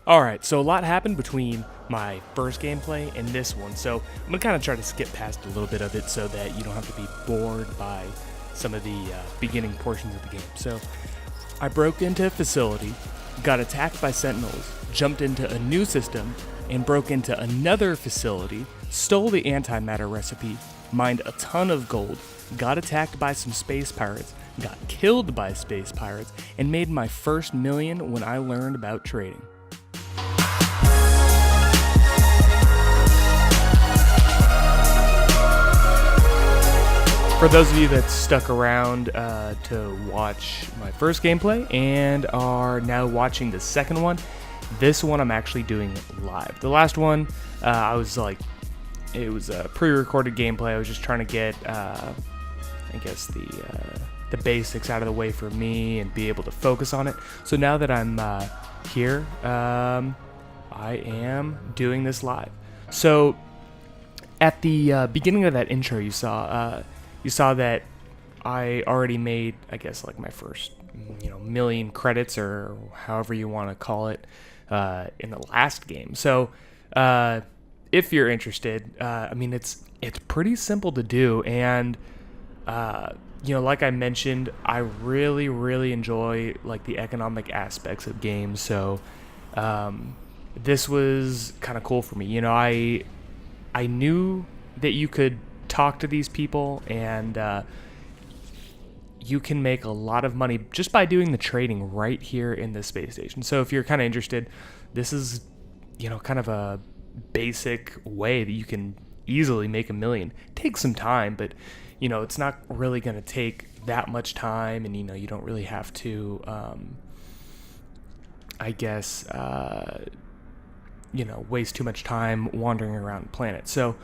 Alright, so a lot happened between my first gameplay and this one, so I'm going to kind of try to skip past a little bit of it so that you don't have to be bored by some of the beginning portions of the game. So, I broke into a facility, got attacked by sentinels, jumped into a new system, and broke into another facility, stole the antimatter recipe, mined a ton of gold, got attacked by some space pirates, got killed by space pirates, and made my first million when I learned about trading. For those of you that stuck around to watch my first gameplay and are now watching the second one, this one I'm actually doing live. The last one, I was like, it was a pre-recorded gameplay. I was just trying to get, I guess, the basics out of the way for me and be able to focus on it. So now that I'm here, I am doing this live. So at the beginning of that intro, you saw that I already made, I guess, like my first, million credits or however you want to call it in the last game. So if you're interested, I mean, it's pretty simple to do. And, like I mentioned, I really, really enjoy like the economic aspects of games. So this was kind of cool for me. I knew that you could talk to these people and you can make a lot of money just by doing the trading right here in this space station. So if you're kind of interested, this is kind of a basic way that you can easily make $1 million. It takes some time, but it's not really going to take that much time, and you don't really have to waste too much time wandering around the planet. So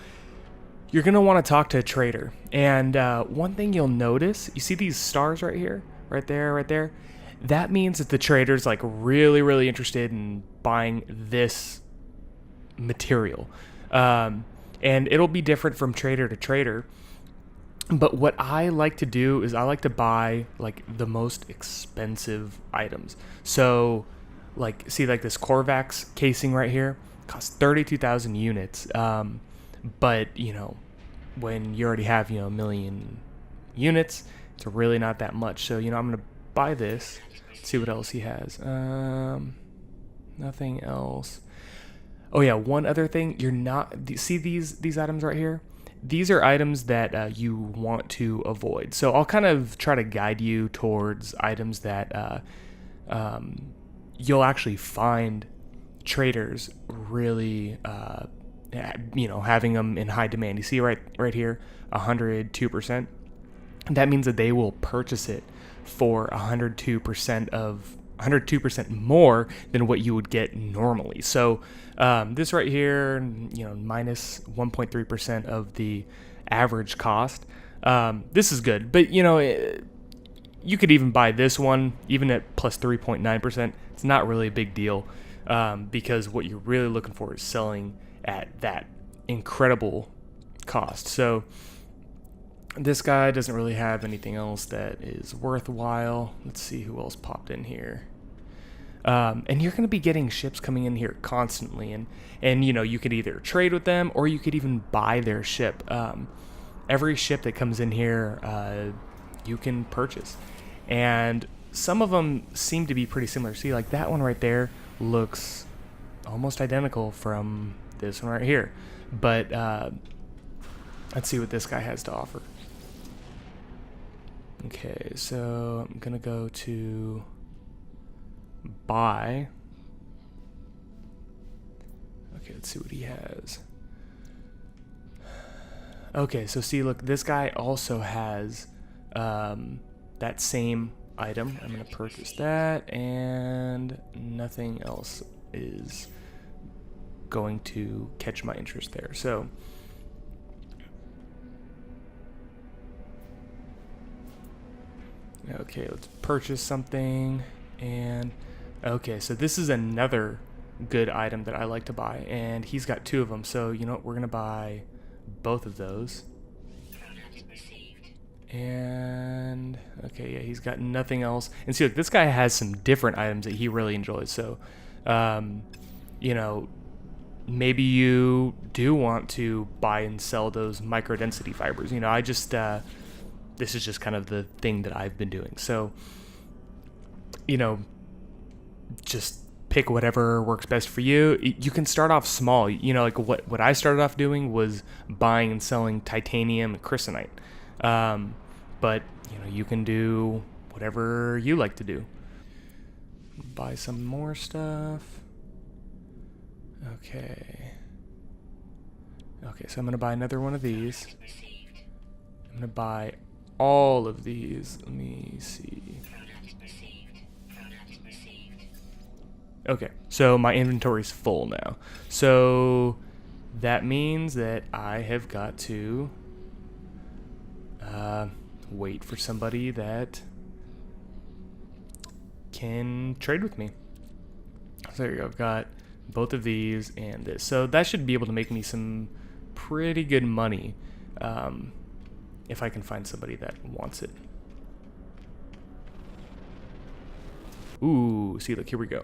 you're going to want to talk to a trader. And one thing you'll notice, you see these stars right here, right there? That means that the trader's like really, really interested in buying this material. And it'll be different from trader to trader. But what I like to do is I like to buy like the most expensive items. So like, see like this Korvax casing right here costs 32,000 units. But, when you already have, 1 million units, it's really not that much. So, I'm going to buy this. Let's see what else he has. Nothing else. Oh, yeah, one other thing. See these items right here? These are items that you want to avoid. So I'll kind of try to guide you towards items that you'll actually find traders really having them in high demand. You see right here, 102%. That means that they will purchase it for 102% more than what you would get normally. So this right here, minus 1.3% of the average cost. This is good, but you could even buy this one even at plus 3.9%. It's not really a big deal because what you're really looking for is selling at that incredible cost. So this guy doesn't really have anything else that is worthwhile. Let's see who else popped in here. And you're going to be getting ships coming in here constantly, and you could either trade with them or you could even buy their ship. Every ship that comes in here, you can purchase, and some of them seem to be pretty similar. See, like that one right there looks almost identical from this one right here, but let's see what this guy has to offer. Okay, so I'm gonna go to buy. Okay, let's see what he has. Okay, so see, look, this guy also has that same item. I'm gonna purchase that, and nothing else is going to catch my interest there. So okay, let's purchase something. And okay, so this is another good item that I like to buy, and he's got 2 of them. So we're gonna buy both of those. And okay, yeah, he's got nothing else. And see, look, this guy has some different items that he really enjoys. So you know, maybe you do want to buy and sell those micro density fibers. You know, I just this is just kind of the thing that I've been doing. So, you know, just pick whatever works best for you. You can start off small. You know, like what I started off doing was buying and selling titanium and crysonite. But, you know, you can do whatever you like to do. Buy some more stuff. Okay. Okay, so I'm going to buy another one of these. I'm going to buy all of these. Let me see. Okay, so my inventory's full now. So that means that I have got to wait for somebody that can trade with me. So there you go. I've got both of these and this. So that should be able to make me some pretty good money if I can find somebody that wants it. Ooh, see, look, here we go.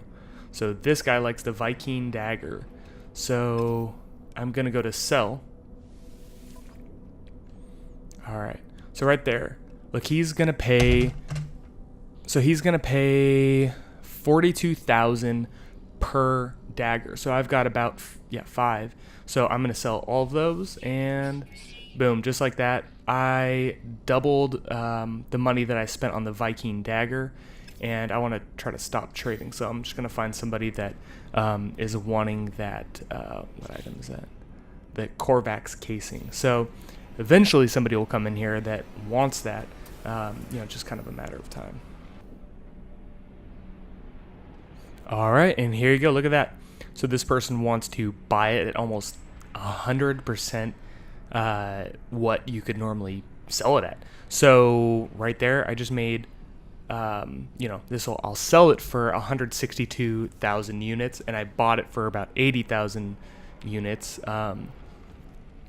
So this guy likes the Viking dagger. So I'm going to go to sell. All right. So right there, look, he's going to pay. So he's going to pay 42,000 per dagger. So I've got about 5. So I'm going to sell all of those, and boom, just like that, I doubled the money that I spent on the Viking dagger. And I want to try to stop trading, so I'm just going to find somebody that is wanting that, what item is that? The Korvax casing. So eventually somebody will come in here that wants that, you know, just kind of a matter of time. All right, and here you go, look at that. So this person wants to buy it at almost 100% what you could normally sell it at. So right there, I just made... you know, I'll sell it for 162,000 units, and I bought it for about 80,000 units.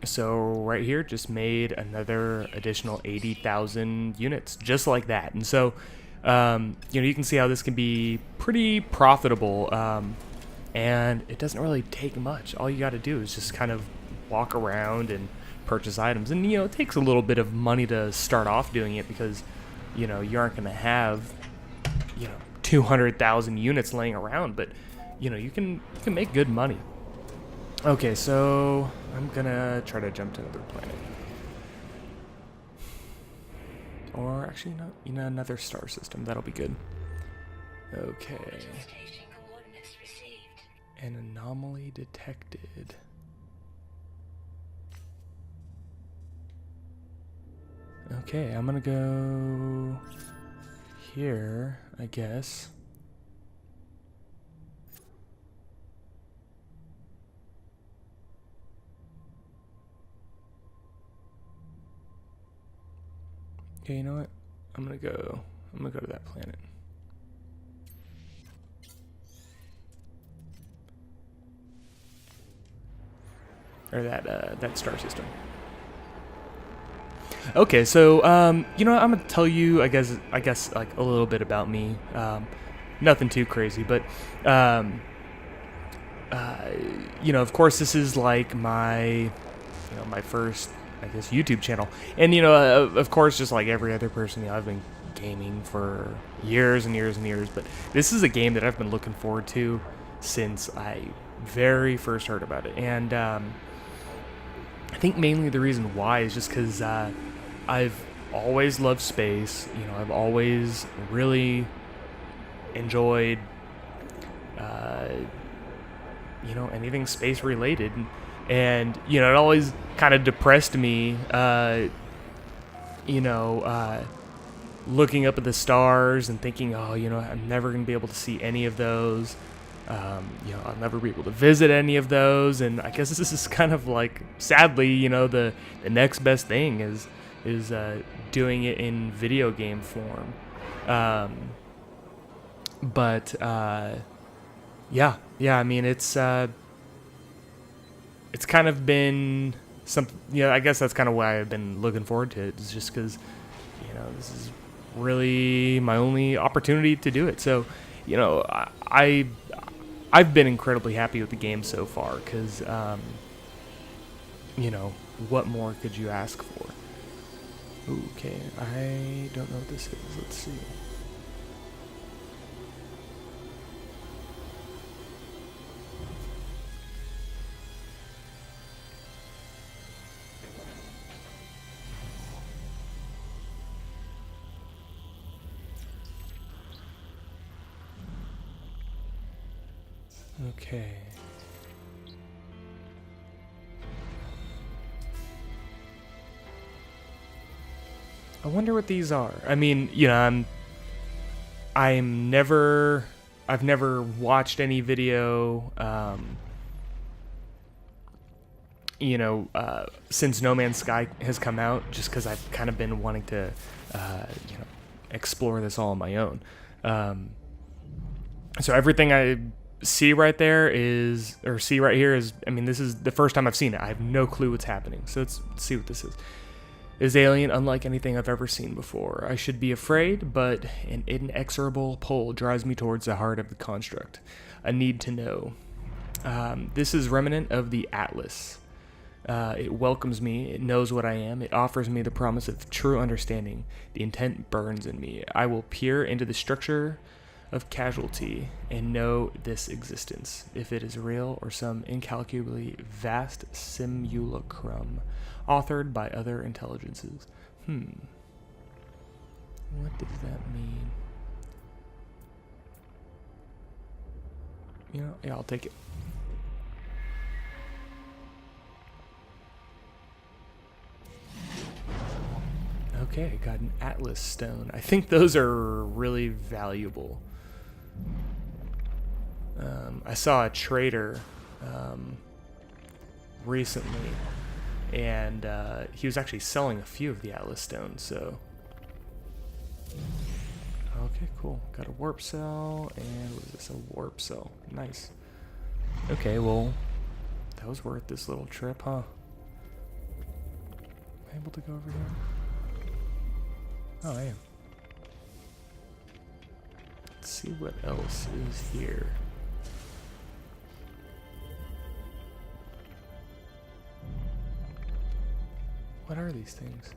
So right here, just made another additional 80,000 units, just like that. And so, you know, you can see how this can be pretty profitable, and it doesn't really take much. All you got to do is just kind of walk around and purchase items. And, you know, it takes a little bit of money to start off doing it because, you know, you aren't going to have, you know, 200,000 units laying around, but, you know, you can make good money. Okay, so I'm going to try to jump to another planet. Or actually, no, you know, another star system. That'll be good. Okay. An anomaly detected. Okay, I'm gonna go here, I guess. Okay, you know what? I'm gonna go to that planet. Or that star system. Okay, so you know what, I'm gonna tell you, I guess like a little bit about me. Nothing too crazy, but you know, of course, this is like my first, I guess, YouTube channel, and you know, of course, just like every other person, you know, I've been gaming for years and years and years, but this is a game that I've been looking forward to since I very first heard about it, and I think mainly the reason why is just because I've always loved space. You know, I've always really enjoyed, you know, anything space related, and you know, it always kind of depressed me, you know, looking up at the stars and thinking, oh, you know, I'm never gonna be able to see any of those. You know, I'll never be able to visit any of those, and I guess this is kind of like, sadly, you know, the next best thing is doing it in video game form. But yeah, I mean, it's kind of been something, you know, I guess that's kind of why I've been looking forward to it. It's just because, you know, this is really my only opportunity to do it. So, you know, I've been incredibly happy with the game so far, because, you know, what more could you ask for? Ooh, okay, I don't know what this is. Let's see. Okay. I wonder what these are. I mean, you know, I've never watched any video, you know, since No Man's Sky has come out, just because I've kind of been wanting to, you know, explore this all on my own. So everything I see right there is, or see right here is, I mean, this is the first time I've seen it. I have no clue what's happening. So let's see what this is. Is alien unlike anything I've ever seen before. I should be afraid, but an inexorable pull drives me towards the heart of the construct. A need to know. This is remnant of the Atlas. It welcomes me. It knows what I am. It offers me the promise of true understanding. The intent burns in me. I will peer into the structure of casualty and know this existence, if it is real or some incalculably vast simulacrum authored by other intelligences. What does that mean? You know, yeah, I'll take it. Okay, got an Atlas stone. I think those are really valuable. I saw a trader recently, and he was actually selling a few of the Atlas stones, so... Okay, cool. Got a warp cell, and what is this? A warp cell. Nice. Okay, well, that was worth this little trip, huh? Am I able to go over here? Oh, I am. Let's see what else is here. What are these things?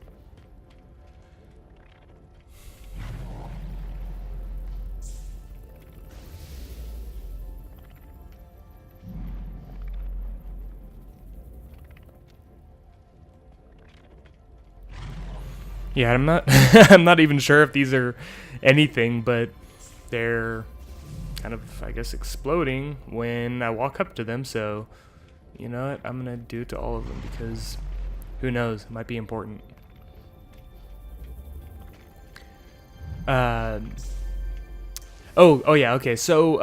Yeah, I'm not I'm not even sure if these are anything, but they're kind of, I guess, exploding when I walk up to them, so you know what? I'm gonna do it to all of them because who knows, it might be important. Oh yeah, okay. So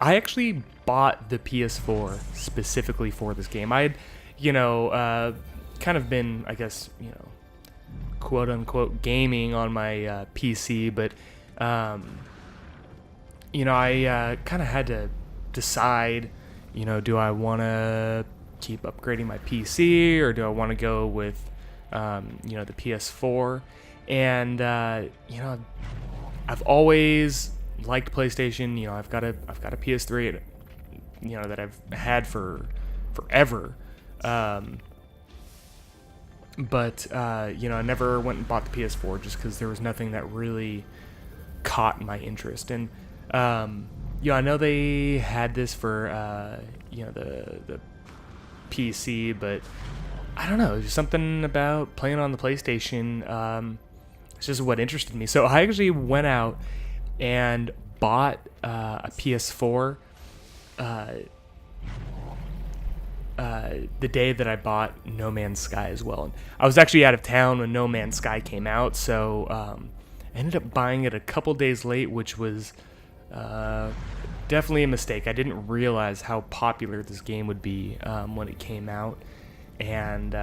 I actually bought the PS4 specifically for this game. I had, you know, kind of been, I guess, you know, quote unquote gaming on my PC, but you know, I kind of had to decide, you know, do I want to keep upgrading my PC or do I want to go with you know, the PS4? And you know, I've always liked PlayStation. You know, I've got a PS3, you know, that I've had for forever. But you know, I never went and bought the PS4 just because there was nothing that really caught my interest. And yeah, I know they had this for you know, the PC, but I don't know, there's something about playing on the PlayStation. It's just what interested me. So I actually went out and bought a PS4 the day that I bought No Man's Sky as well. And I was actually out of town when No Man's Sky came out, so I ended up buying it a couple days late, which was definitely a mistake. I didn't realize how popular this game would be when it came out, and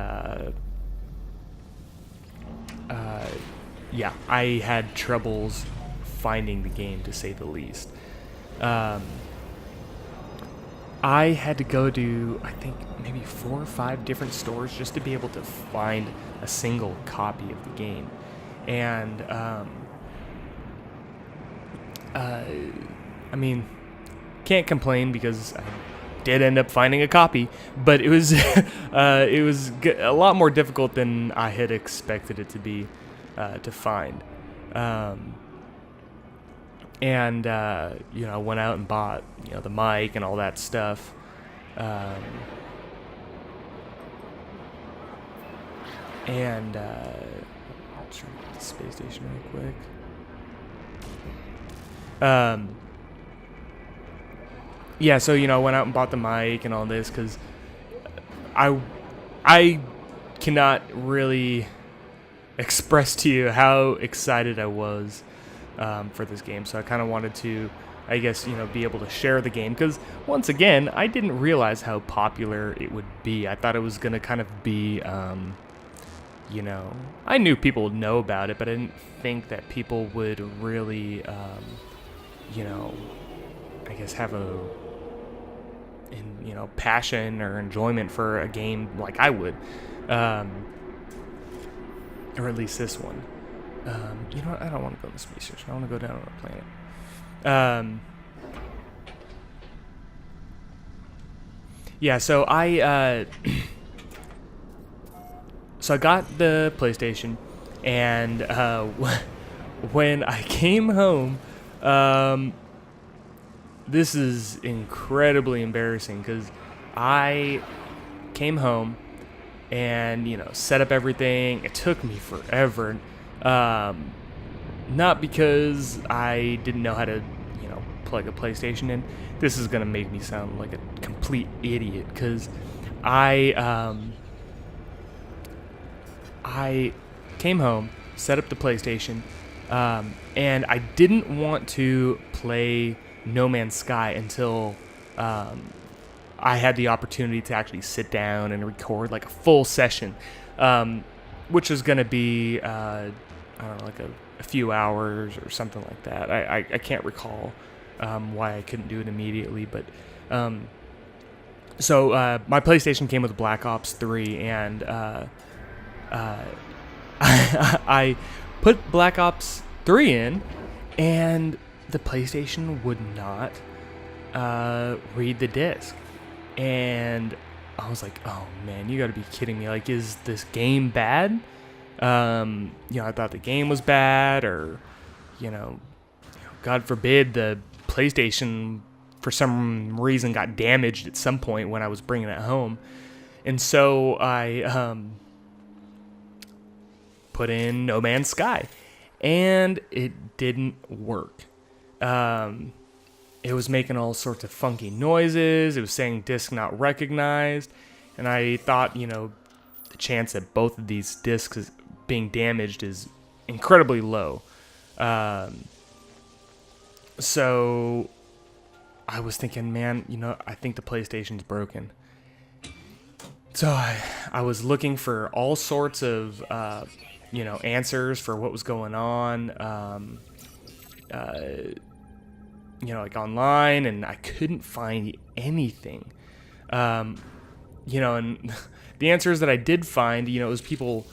yeah, I had troubles finding the game, to say the least. I had to go to, I think, maybe 4 or 5 different stores just to be able to find a single copy of the game. And I mean, can't complain because I did end up finding a copy, but it was a lot more difficult than I had expected it to be to find. And went out and bought the mic and all that stuff. And I'll try to get the space station real quick. Yeah, so I went out and bought the mic and all this because I cannot really express to you how excited I was for this game. So I kind of wanted to, I guess, be able to share the game because once again, I didn't realize how popular it would be. I thought it was gonna kind of be, I knew people would know about it, but I didn't think that people would really, I guess have passion or enjoyment for a game like I would, or at least this one. I don't want to go on the space station. I want to go down on a planet. Yeah, so I got the PlayStation, and when I came home, this is incredibly embarrassing because I came home and set up everything. It took me forever, not because I didn't know how to plug a PlayStation in. This is gonna make me sound like a complete idiot because I came home, set up the PlayStation, and I didn't want to play No Man's Sky until I had the opportunity to actually sit down and record like a full session, which is going to be, I don't know, like a few hours or something like that. I can't recall why I couldn't do it immediately, but so my PlayStation came with Black Ops 3, and I put Black Ops 3 in, and the PlayStation would not read the disc. And I was like, oh man, you gotta be kidding me. Like, is this game bad? I thought the game was bad, or, God forbid the PlayStation for some reason got damaged at some point when I was bringing it home. And so I put in No Man's Sky, and it didn't work. It was making all sorts of funky noises. It was saying disk not recognized. And I thought, the chance that both of these disks being damaged is incredibly low. So I was thinking, man, I think the PlayStation's broken. So I was looking for all sorts of, answers for what was going on. Like online, and I couldn't find anything. And the answers that I did find, it was people,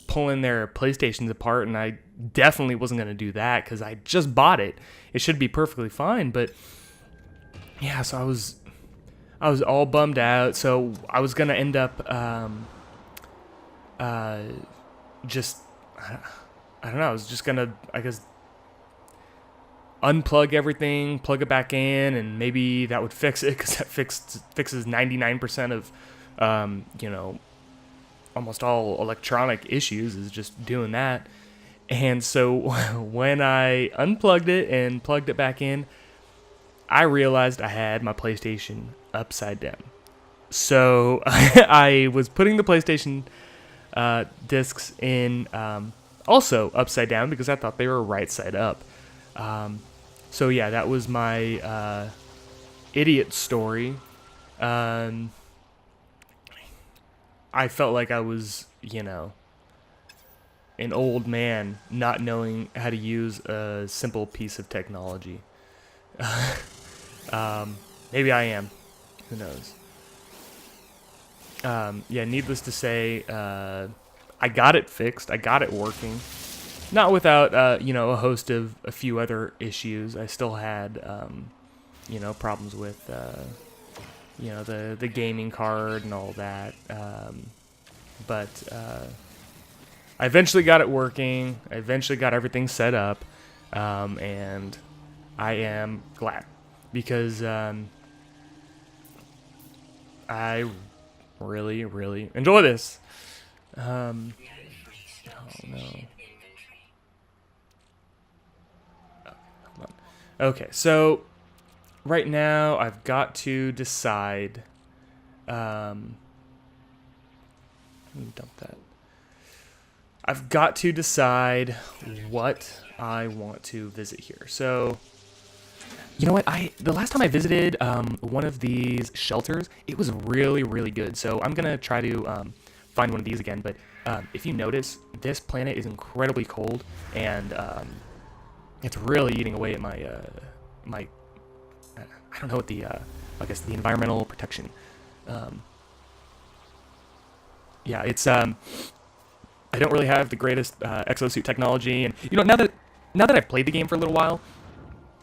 pulling their PlayStations apart, and I definitely wasn't going to do that because I just bought it. It should be perfectly fine, but yeah, so I was all bummed out. So I was going to end up, just, I don't know, I was just going to, I guess, unplug everything, plug it back in, and maybe that would fix it, because that fixes 99% of, almost all electronic issues, is just doing that. And so when I unplugged it and plugged it back in, I realized I had my PlayStation upside down. So I was putting the PlayStation discs in also upside down because I thought they were right side up. So yeah, that was my idiot story. I felt like I was, an old man not knowing how to use a simple piece of technology. Maybe I am. Who knows? Yeah, needless to say, I got it fixed. I got it working. Not without, a host of a few other issues. I still had, you know, problems with, you know, the gaming card and all that. But I eventually got it working. I eventually got everything set up, and I am glad because I really, really enjoy this. Oh no. Hold on. Okay, so right now I've got to decide. Let me dump that. I've got to decide what I want to visit here. So, you know what? The last time I visited one of these shelters, it was really, really good. So I'm gonna try to find one of these again. But if you notice, this planet is incredibly cold, and it's really eating away at my my. I don't know what the I guess the environmental protection. Yeah, it's I don't really have the greatest exosuit technology, and you know, now that I've played the game for a little while,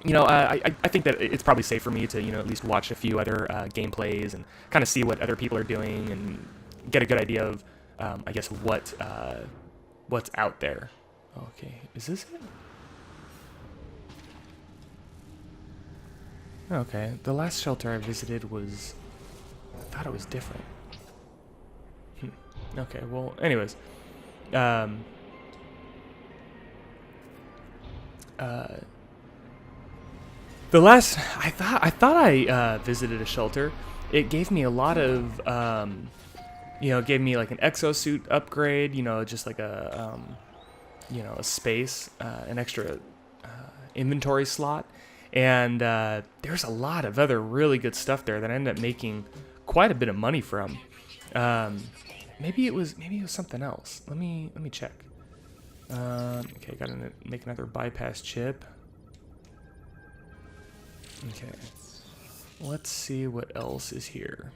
you know, I think that it's probably safe for me to, you know, at least watch a few other gameplays and kind of see what other people are doing and get a good idea of, I guess, what's out there. Okay, is this it? Okay, the last shelter I visited was, I thought it was different. Okay, well, anyways. The last I thought I visited a shelter. It gave me a lot of you know, it gave me like an exosuit upgrade. You know, just like a you know, a space, an extra inventory slot, and there's a lot of other really good stuff there that I ended up making quite a bit of money from. Maybe it was something else. Let me check. Okay, gotta make another bypass chip. Okay, let's see what else is here.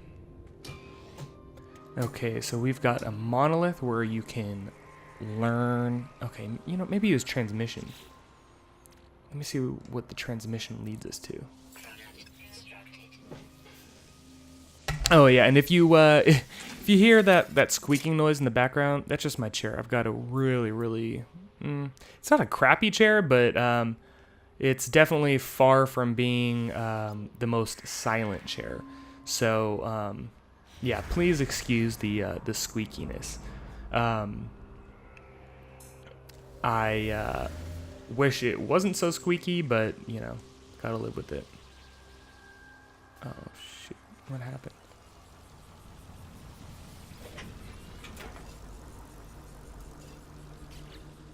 Okay, so we've got a monolith where you can learn. Okay, you know, maybe use transmission. Let me see what the transmission leads us to. Oh yeah, and if you if you hear that squeaking noise in the background, that's just my chair. I've got a really it's not a crappy chair, but it's definitely far from being the most silent chair. So yeah, please excuse the squeakiness. I wish it wasn't so squeaky, but you know, gotta live with it. Oh shoot, what happened?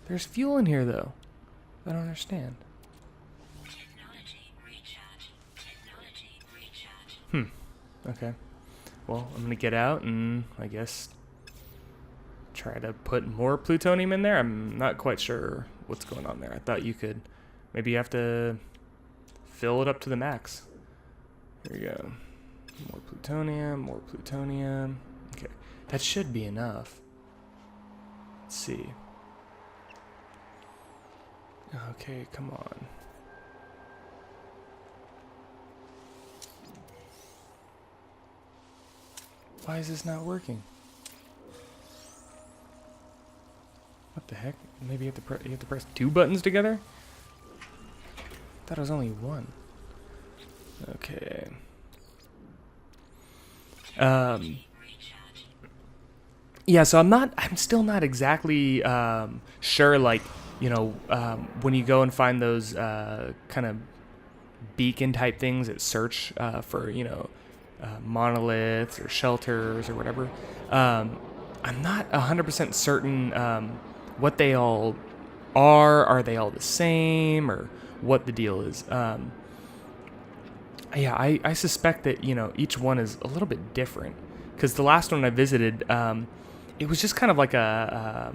There's fuel in here though. I don't understand. Okay. Well, I'm gonna get out and I guess try to put more plutonium in there. I'm not quite sure what's going on there. I thought you could, maybe you have to fill it up to the max. There you go. More plutonium, more plutonium. Okay, that should be enough. Let's see. Okay, come on. Why is this not working? What the heck? Maybe you have to press two buttons together? I thought it was only one. Okay. Yeah, so I'm still not exactly sure, like, you know, when you go and find those kind of beacon type things that search for, you know, monoliths or shelters or whatever. I'm not 100% certain what they all are. Are they all the same, or what the deal is? Yeah, I suspect that, you know, each one is a little bit different. Because the last one I visited, it was just kind of like a,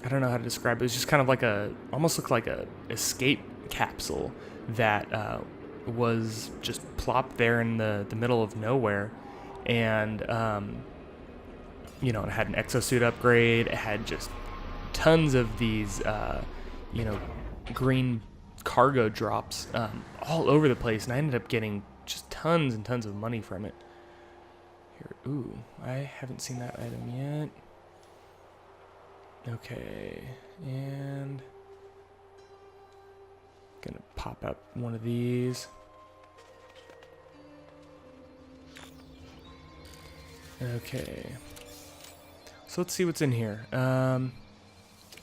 I don't know how to describe it. It was just kind of like almost looked like a escape capsule that was just plopped there in the middle of nowhere. And, you know, it had an exosuit upgrade. It had just tons of these, you know, green cargo drops all over the place, and I ended up getting just tons and tons of money from it. Here, ooh, I haven't seen that item yet. Okay, and gonna pop up one of these. Okay, so let's see what's in here.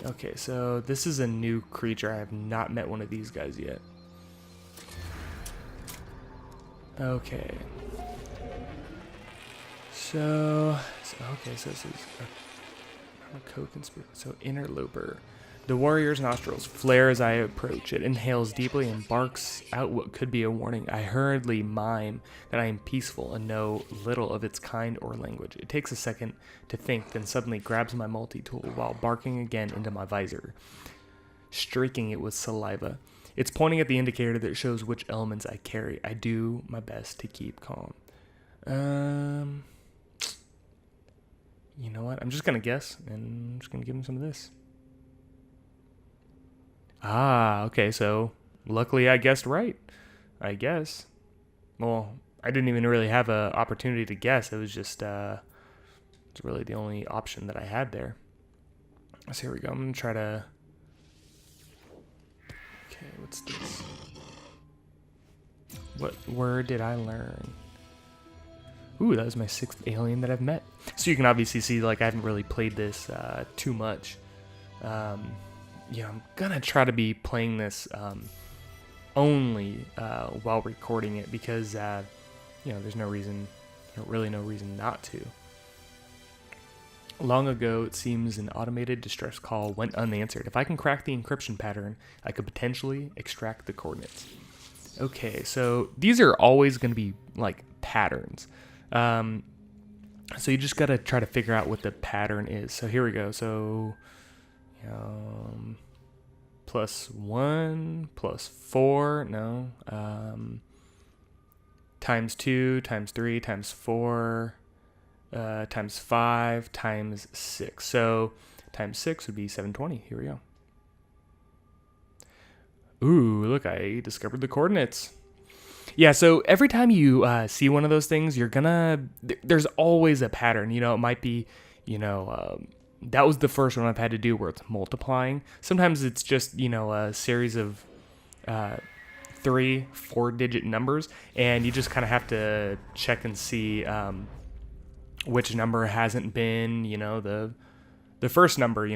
Okay, so this is a new creature. I have not met one of these guys yet. Okay. So this is a co-conspirator. So interloper. The warrior's nostrils flare as I approach. It inhales deeply and barks out what could be a warning. I hurriedly mime that I am peaceful and know little of its kind or language. It takes a second to think, then suddenly grabs my multi-tool while barking again into my visor, streaking it with saliva. It's pointing at the indicator that shows which elements I carry. I do my best to keep calm. You know what? I'm just going to guess, and I'm just going to give him some of this. Ah, okay, so luckily I guessed right, I guess. Well, I didn't even really have an opportunity to guess. It was just, it's really the only option that I had there. So here we go. I'm going to try to... Okay, what's this? What word did I learn? Ooh, that was my 6th alien that I've met. So you can obviously see, like, I haven't really played this too much. I'm gonna try to be playing this only while recording it because, there's no reason not to. Long ago, it seems an automated distress call went unanswered. If I can crack the encryption pattern, I could potentially extract the coordinates. Okay, so these are always going to be like patterns. So you just got to try to figure out what the pattern is. So here we go. So +1 +4, no. ×2 ×3 ×4 ×5 ×6. So ×6 would be 720. Here we go. Ooh, look, I discovered the coordinates. Yeah, so every time you see one of those things, there's always a pattern. You know, it might be, that was the first one I've had to do where it's multiplying. Sometimes it's just, a series of 3-4 digit numbers, and you just kind of have to check and see which number hasn't been, the first number,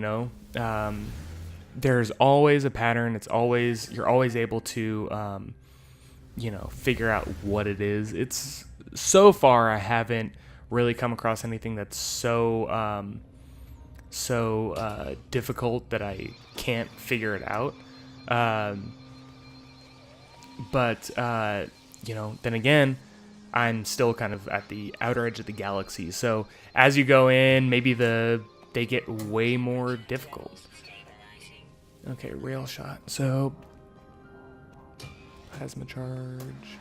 there's always a pattern. You're always able to, figure out what it is. It's so far I haven't really come across anything that's so difficult that I can't figure it out. But then again, I'm still kind of at the outer edge of the galaxy. So as you go in, maybe they get way more difficult. Okay, rail shot. So plasma charge.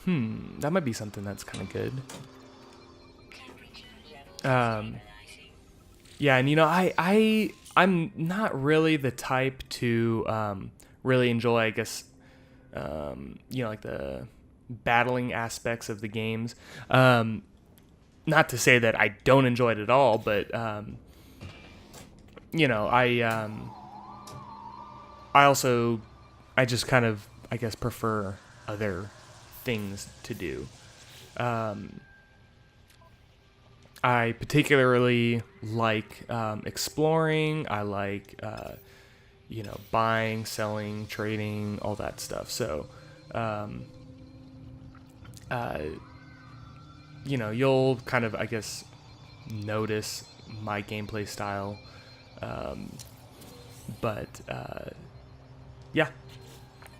That might be something that's kind of good. Yeah, and I'm not really the type to really enjoy, I guess, like the battling aspects of the games. Not to say that I don't enjoy it at all, but I just kind of, I guess, prefer other things to do. I particularly like exploring. I like, buying, selling, trading, all that stuff. So, you'll kind of, I guess, notice my gameplay style.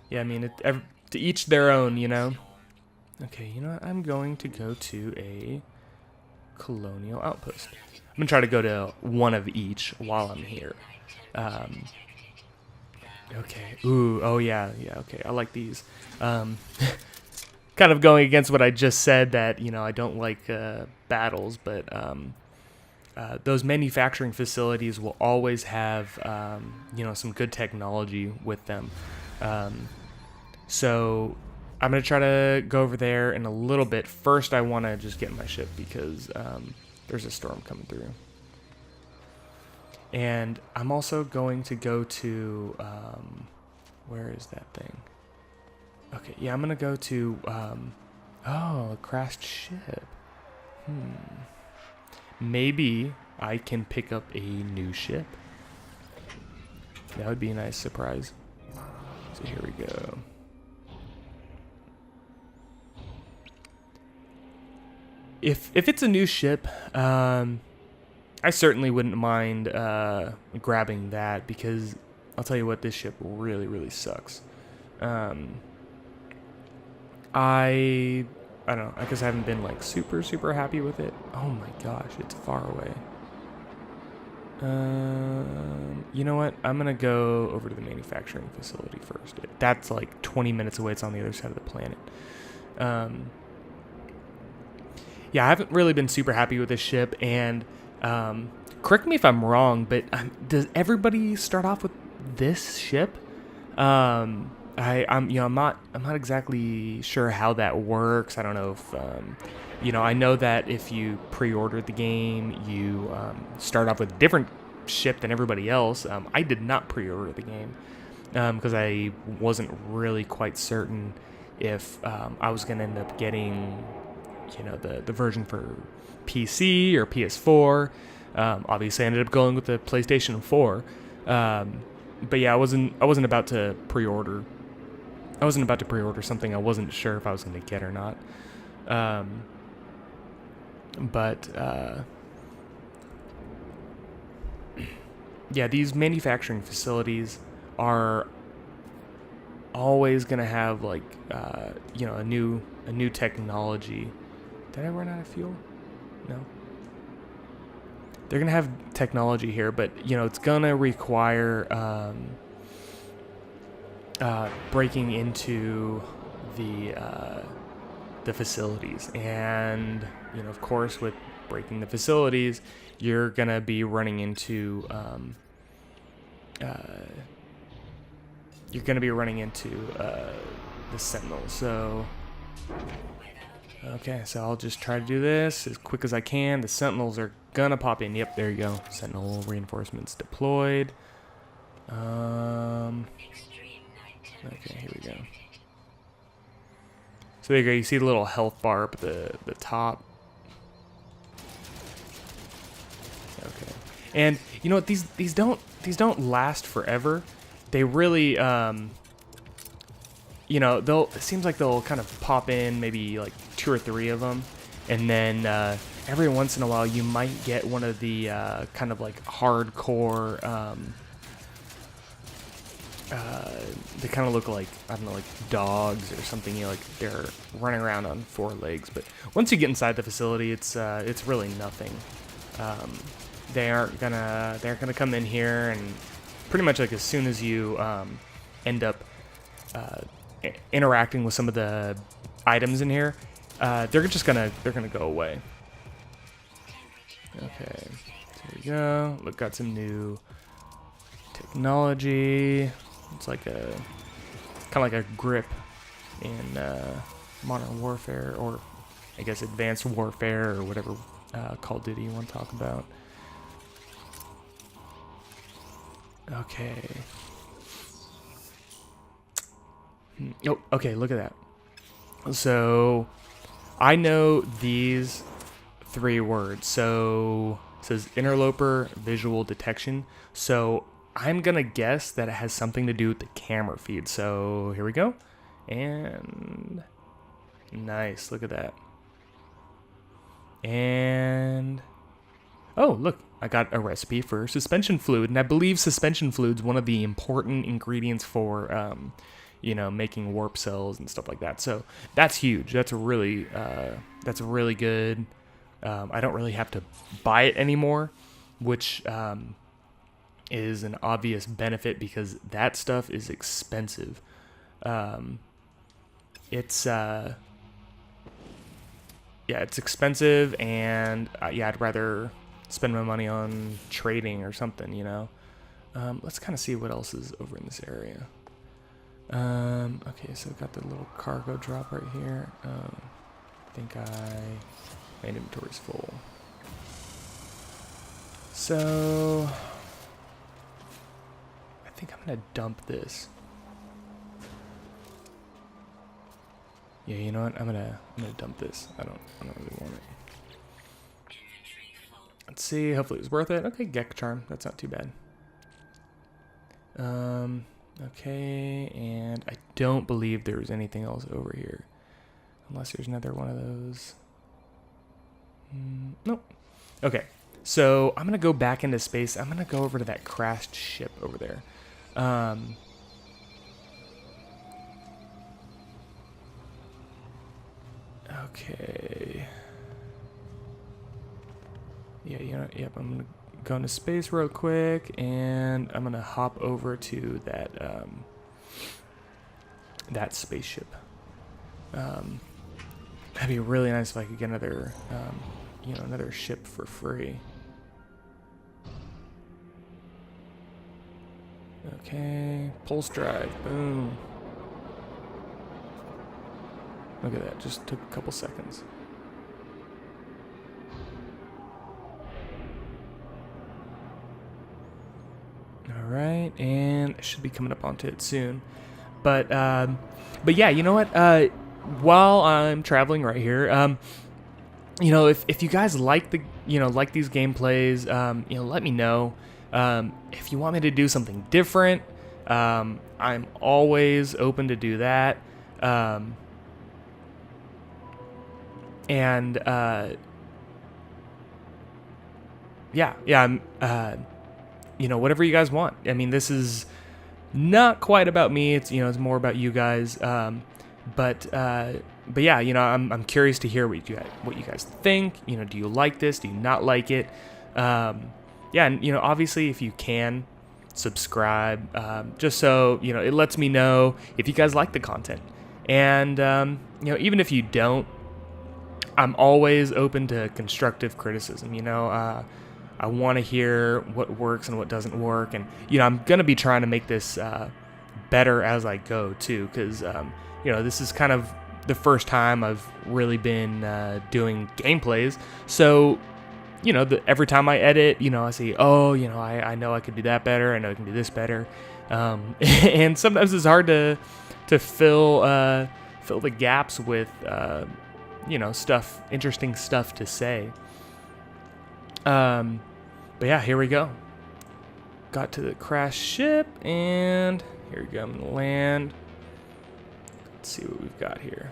Yeah, I mean, to each their own, Okay, you know what? I'm going to go to a colonial outpost. I'm going to try to go to one of each while I'm here. Okay. Ooh, oh yeah, okay. I like these. Kind of going against what I just said that, I don't like battles, but those manufacturing facilities will always have some good technology with them. So I'm going to try to go over there in a little bit. First, I want to just get in my ship because there's a storm coming through. And I'm also going to go to... where is that thing? Okay, yeah, I'm going to go to... a crashed ship. Maybe I can pick up a new ship. That would be a nice surprise. So here we go. If it's a new ship, I certainly wouldn't mind grabbing that, because I'll tell you what, this ship really, really sucks. I don't know, I guess I haven't been like super, super happy with it. Oh my gosh, it's far away. You know what? I'm gonna go over to the manufacturing facility first. That's like 20 minutes away. It's on the other side of the planet. Yeah, I haven't really been super happy with this ship, and correct me if I'm wrong, but does everybody start off with this ship? I'm not exactly sure how that works. I don't know if I know that if you pre-order the game, you start off with a different ship than everybody else. I did not pre-order the game because I wasn't really quite certain if I was going to end up getting the version for PC or PS4. Obviously, I ended up going with the PlayStation 4. But yeah, I wasn't about to pre-order. I wasn't about to pre-order something I wasn't sure if I was going to get or not. Yeah, these manufacturing facilities are always going to have like a new technology. Did I run out of fuel? No. They're going to have technology here, but it's going to require breaking into the facilities, and of course, with breaking the facilities, you're gonna be running into the Sentinels. So okay, so I'll just try to do this as quick as I can. The Sentinels are gonna pop in. Yep, there you go. Sentinel reinforcements deployed. Okay, here we go. So there you go. You see the little health bar up at the top. Okay, and you know what? These don't last forever. They really it seems like they'll kind of pop in, maybe like 2 or 3 of them, and then every once in a while you might get one of the kind of like hardcore. They kind of look like, I don't know, like dogs or something. Like they're running around on 4 legs. But once you get inside the facility, it's really nothing. They're gonna come in here, and pretty much like as soon as you end up interacting with some of the items in here, they're gonna go away. Okay, so there we go. Look, got some new technology. It's like kind of like a grip in Modern Warfare, or I guess Advanced Warfare, or whatever Call of Duty you want to talk about. Okay. Oh, okay, look at that. So I know these 3 words. So it says interloper visual detection. So I'm gonna guess that it has something to do with the camera feed. So here we go. And nice, look at that. And oh, look, I got a recipe for suspension fluid, and I believe suspension fluid's one of the important ingredients for making warp cells and stuff like that. So that's huge. That's really good. I don't really have to buy it anymore, which is an obvious benefit, because that stuff is expensive. It's expensive, and I'd rather spend my money on trading or something, you know. Let's kind of see what else is over in this area. Okay, so I've got the little cargo drop right here. I think my inventory's full. So I think I'm gonna dump this. Yeah, you know what? I'm gonna dump this. I don't really want it. Let's see. Hopefully it was worth it. Okay, Gek Charm. That's not too bad. Okay, and I don't believe there's anything else over here, unless there's another one of those. Nope. Okay, so I'm gonna go back into space. I'm gonna go over to that crashed ship over there. Okay. Yeah, you know, yep, I'm gonna go into space real quick, and I'm gonna hop over to that that spaceship. That'd be really nice if I could get another, you know, another ship for free. Okay, pulse drive, boom. Look at that, just took a couple seconds. All right, and I should be coming up onto it soon. But yeah, you know what? While I'm traveling right here, you know, if you guys like like these gameplays, you know, let me know. If you want me to do something different, I'm always open to do that. And yeah, I'm you know, whatever you guys want. I mean, this is not quite about me. It's, you know, it's more about you guys. But yeah, you know, I'm curious to hear what you guys think. You know, do you like this? Do you not like it? Yeah, and you know, obviously, if you can subscribe, just so you know, it lets me know if you guys like the content. And you know, even if you don't, I'm always open to constructive criticism. You know, I want to hear what works and what doesn't work, and you know, I'm gonna be trying to make this better as I go too, because you know, this is kind of the first time I've really been doing gameplays. So you know, every time I edit, you know, I say, oh, you know, I know I could do that better. I know I can do this better, and sometimes it's hard to fill the gaps with you know, interesting stuff to say. But yeah, here we go. Got to the crashed ship, and here we go. I'm gonna land. Let's see what we've got here.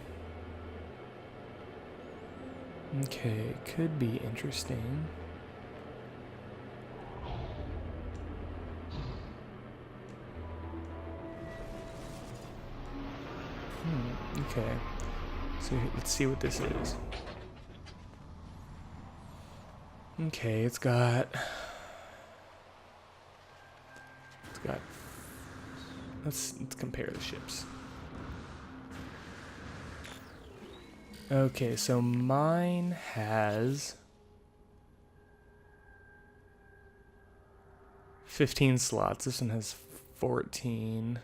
Okay, could be interesting. Okay. So let's see what this is. Okay, it's got let's compare the ships. Okay, so mine has 15 slots. This one has 14.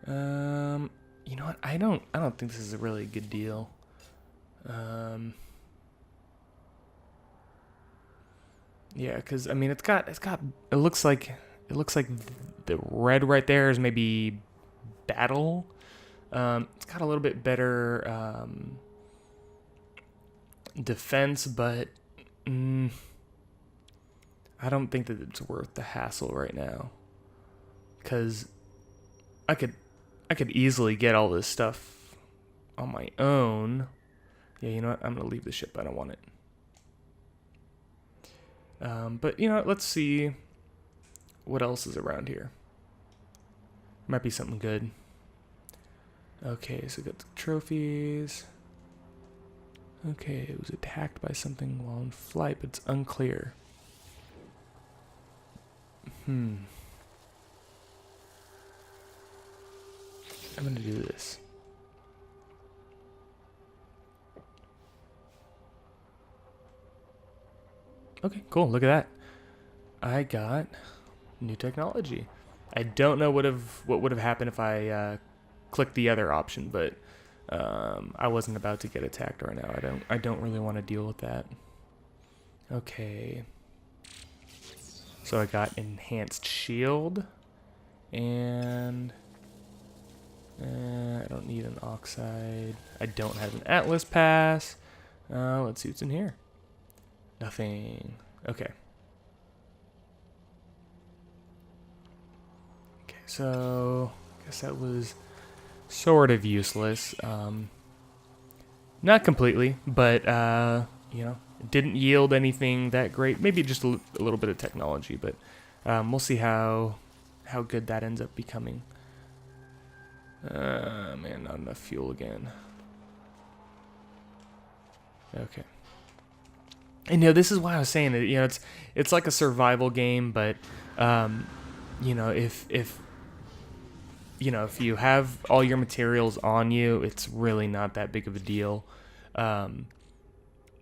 You know what? I don't think this is a really good deal. Yeah, because I mean, it looks like the red right there is maybe battle. It's got a little bit better defense, but I don't think that it's worth the hassle right now, because I could easily get all this stuff on my own. Yeah, you know what? I'm gonna leave the ship. I don't want it. But you know, let's see what else is around here. Might be something good. Okay, so we got the trophies. Okay, it was attacked by something while in flight, but it's unclear. I'm gonna do this. Okay, cool. Look at that. I got new technology. I don't know what would have happened if I clicked the other option, but I wasn't about to get attacked right now. I don't really want to deal with that. Okay. So I got enhanced shield, and I don't need an oxide. I don't have an Atlas pass. Let's see what's in here. Nothing. Okay. Okay, so I guess that was sort of useless. Not completely, but you know, it didn't yield anything that great. Maybe just a little bit of technology, but we'll see how good that ends up becoming. Man, not enough fuel again. Okay. And this is why I was saying that it's like a survival game, but if if you have all your materials on you, it's really not that big of a deal.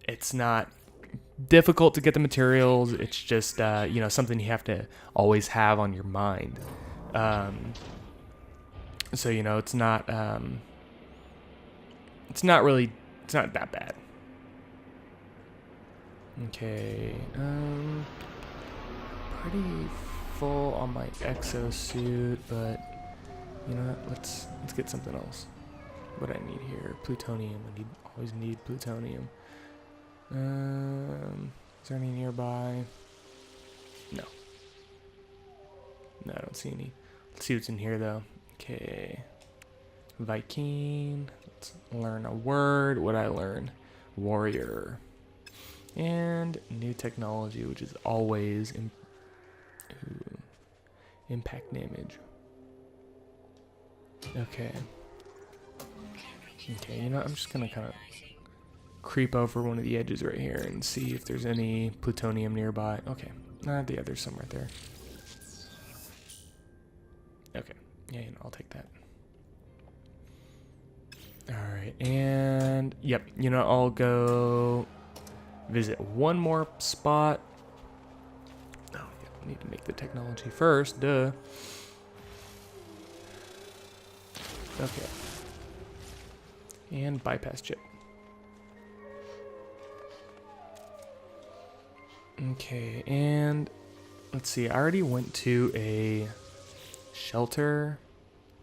It's not difficult to get the materials. It's just something you have to always have on your mind. So it's not that bad. Okay, pretty full on my exosuit, but you know what? Let's get something else. What I need here? Plutonium. Always need plutonium. Is there any nearby? No. No, I don't see any. Let's see what's in here though. Okay. Viking. Let's learn a word. What'd I learn? Warrior. And new technology, which is always impact damage. Okay. Okay, I'm just gonna kind of creep over one of the edges right here and see if there's any plutonium nearby. Okay. Yeah, there's some right there. Okay. Yeah, I'll take that. Alright, and yep, I'll go visit one more spot. Oh, yeah, I need to make the technology first, duh. Okay. And bypass chip. Okay, and let's see, I already went to a shelter,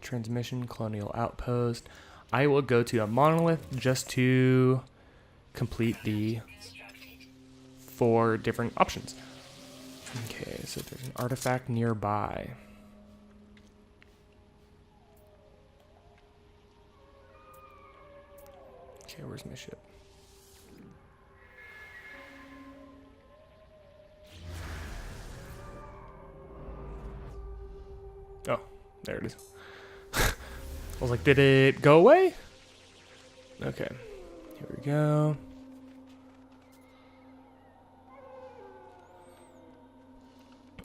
transmission, colonial outpost. I will go to a monolith just to complete the 4 different options. Okay, so there's an artifact nearby. Okay, where's my ship? Oh, there it is. I was like, did it go away? Okay, here we go.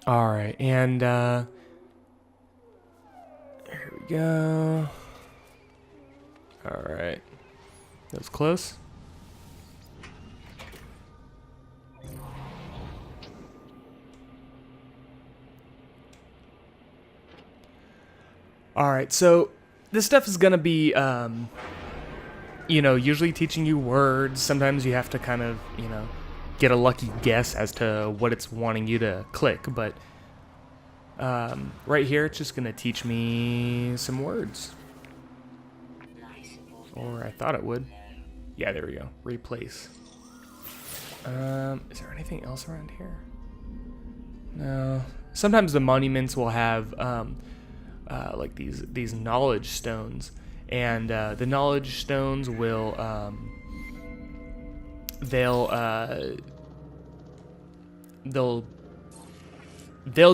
All right, and here we go. All right, that was close. All right, so this stuff is gonna be, usually teaching you words. Sometimes you have to kind of, get a lucky guess as to what it's wanting you to click. But right here, it's just gonna teach me some words. Or I thought it would. Yeah, there we go. Replace. Is there anything else around here? No. Sometimes the monuments will have like these knowledge stones, and the knowledge stones will they'll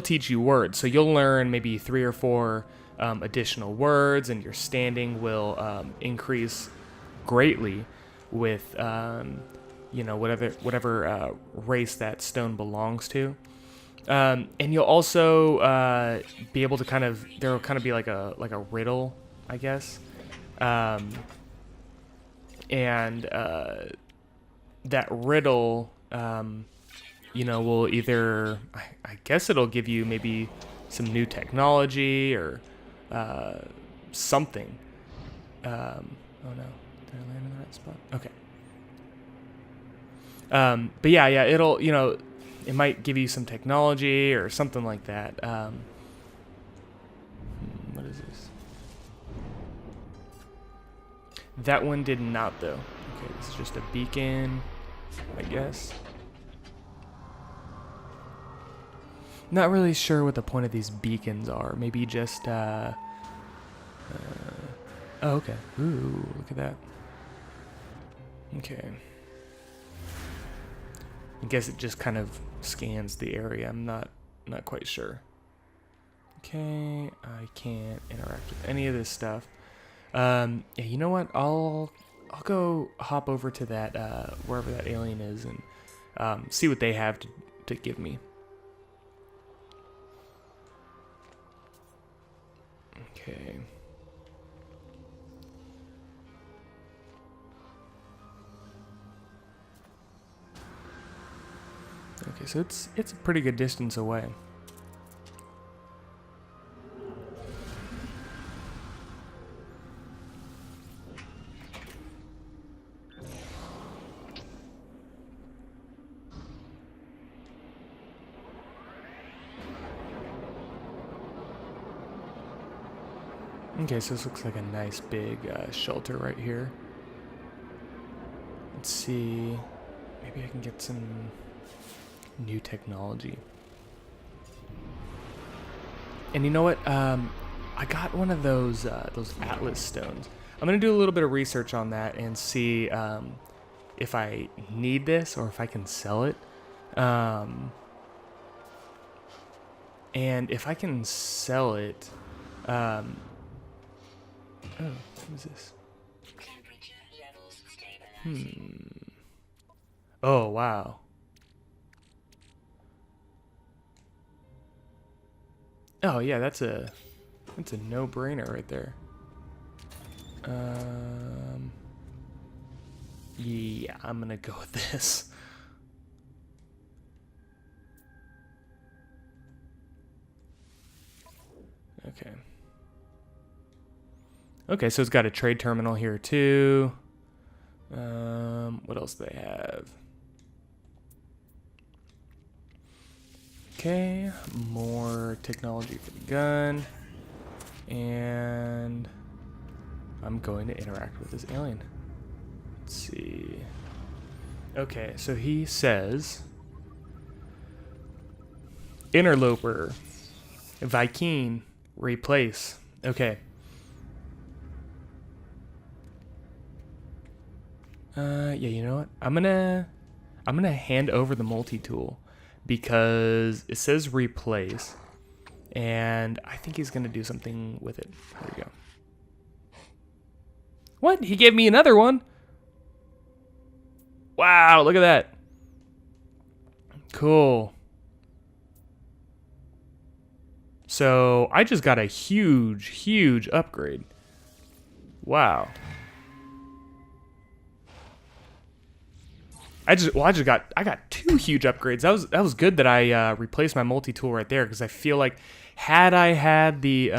teach you words. So you'll learn maybe 3 or 4 additional words, and your standing will increase greatly with whatever race that stone belongs to. And you'll also be able to there'll kind of be like a riddle, I guess. And that riddle, you know, will either, I guess it'll give you maybe some new technology or something. Oh no, did I land in the right spot? Okay. But yeah, it'll, you know, it might give you some technology or something like that. What is this? That one did not, though. Okay, this is just a beacon, I guess. Not really sure what the point of these beacons are. Maybe just, oh, okay. Ooh, look at that. Okay. I guess it just kind of scans the area. I'm not quite sure. Okay, I can't interact with any of this stuff. Yeah, you know what? I'll go hop over to that wherever that alien is and see what they have to give me. Okay. Okay, so it's a pretty good distance away. Okay, so this looks like a nice big shelter right here. Let's see. Maybe I can get some new technology. And you know what? I got one of those Atlas stones. I'm gonna do a little bit of research on that and see if I need this or if I can sell it. And if I can sell it, oh, what is this? Oh, wow. Oh, yeah, that's a no-brainer right there. Yeah, I'm gonna go with this. Okay. Okay, so it's got a trade terminal here too. What else do they have? Okay, more technology for the gun. And I'm going to interact with this alien. Let's see. Okay, so he says interloper, Viking, replace. Okay. Yeah, you know what? I'm gonna hand over the multi-tool because it says replace, and I think he's gonna do something with it. There we go. What? He gave me another one? Wow, look at that. Cool. So I just got a huge upgrade. Wow. I got two huge upgrades. That was good that I replaced my multi-tool right there, because I feel like had I had the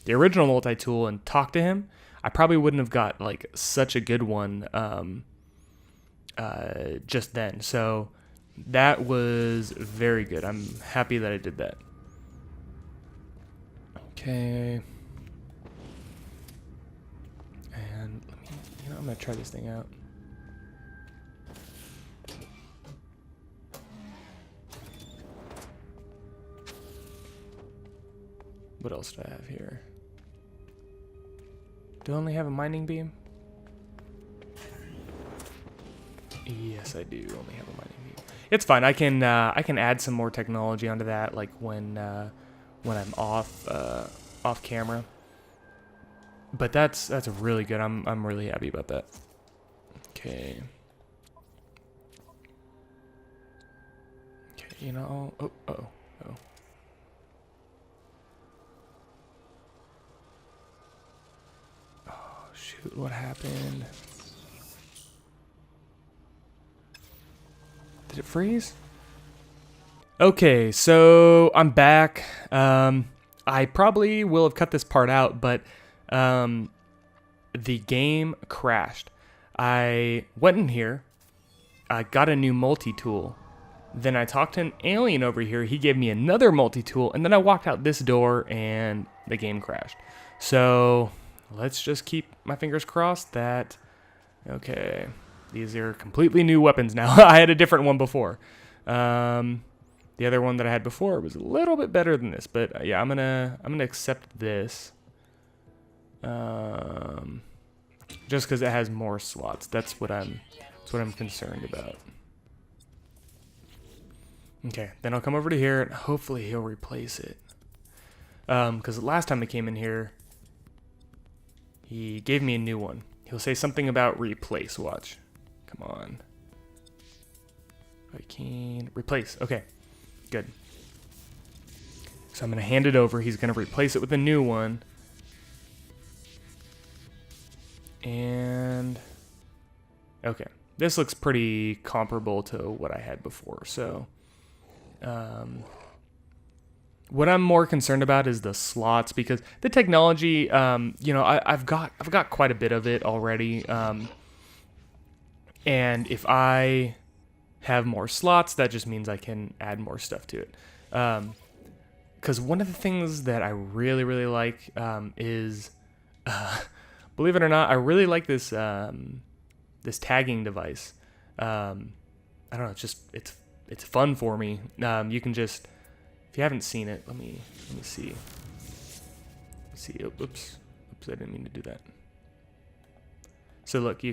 original multi-tool and talked to him, I probably wouldn't have got like such a good one just then. So that was very good. I'm happy that I did that. Okay. And let me, I'm gonna try this thing out. What else do I have here? Do I only have a mining beam? Yes, I do only have a mining beam. It's fine. I can add some more technology onto that, like when I'm off camera. But that's really good. I'm really happy about that. Okay. Okay. Oh. Shoot, what happened? Did it freeze? Okay, so I'm back. I probably will have cut this part out, but the game crashed. I went in here, I got a new multi-tool, then I talked to an alien over here, he gave me another multi-tool, and then I walked out this door and the game crashed. So let's just keep my fingers crossed that, okay, these are completely new weapons now. I had a different one before. The other one that I had before was a little bit better than this, but yeah, I'm gonna accept this. Just because it has more slots. That's what I'm concerned about. Okay, then I'll come over to here and hopefully he'll replace it. Because the last time I came in here, he gave me a new one. He'll say something about replace. Watch. Come on. I can replace. Okay. Good. So I'm going to hand it over. He's going to replace it with a new one. And okay, this looks pretty comparable to what I had before. So what I'm more concerned about is the slots, because the technology, you know, I've got quite a bit of it already. And if I have more slots, that just means I can add more stuff to it. Because one of the things that I really, really like is, believe it or not, I really like this this tagging device. I don't know, it's fun for me. You can just, if you haven't seen it, let me see. Let's see. Oops, I didn't mean to do that. So look,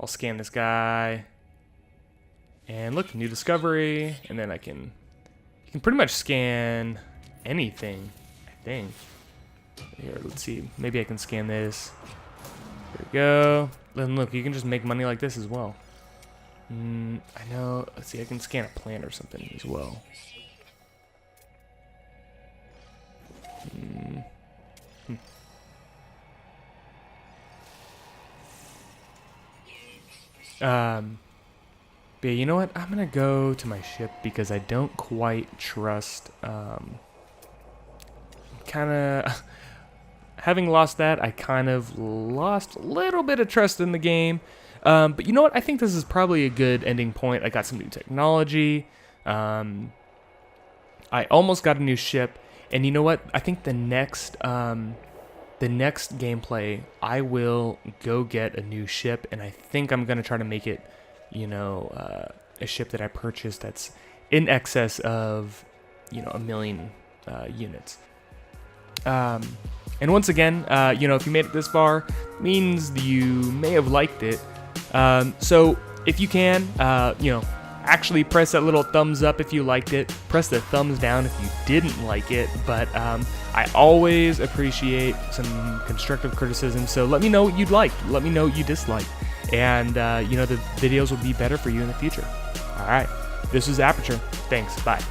I'll scan this guy. And look, new discovery, and then you can pretty much scan anything, I think. Here, let's see, maybe I can scan this. There we go. Then look, you can just make money like this as well. I know, let's see, I can scan a plant or something as well. But yeah, you know what? I'm gonna go to my ship because I don't quite trust. Kind of having lost that, I kind of lost a little bit of trust in the game. But you know what? I think this is probably a good ending point. I got some new technology. I almost got a new ship, and you know what? I think the next gameplay, I will go get a new ship, and I think I'm gonna try to make it, you know, a ship that I purchased that's in excess of, you know, 1 million units. And once again, you know, if you made it this far, means you may have liked it. So if you can, you know, actually press that little thumbs up if you liked it. Press the thumbs down if you didn't like it. But I always appreciate some constructive criticism. So let me know what you'd like. Let me know what you disliked. And, you know, the videos will be better for you in the future. All right. This is Aperture. Thanks. Bye.